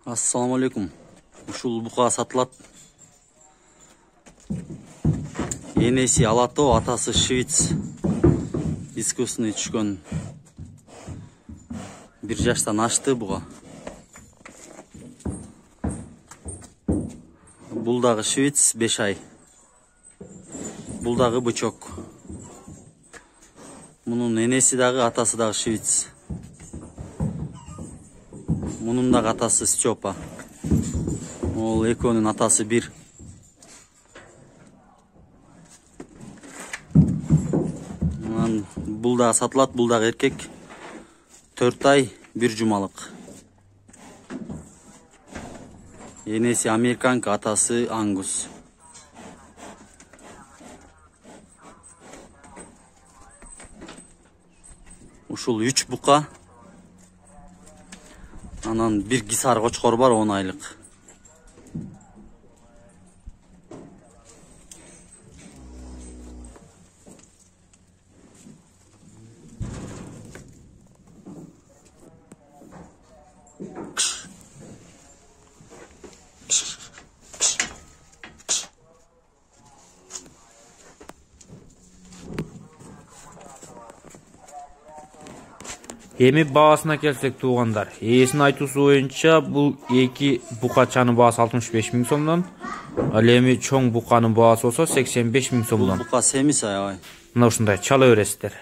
Assalamu alaikum. Ушул бука сатылат. Энеси Алато, атасы швец. Искусный түшкөн. 1 жаштан ашты буга. Бул дагы швец 5 ай. Бул дагы бычок. Мунун энеси дагы, атасы дагы швец. Мунун дагы атасы Степа. Ол экөөнүн атасы бир. Бул дагы сатылат, бул дагы эркек. 4 ай, 1 жумалык. Энеси американка, атасы Ангус. Ушул 3 бука. Анан 1 кисар кочкор бар, 10 айлык. Эми баасына келсек туугандар. Ээсинин айтуусу боюнча бул 2 букачанын баасы 65 миң сомдон. Ал эми чоң буканын баасы болсо 85 миң сомдон. Бул бука семиз аябай. Мына ушундай чала бересиздер.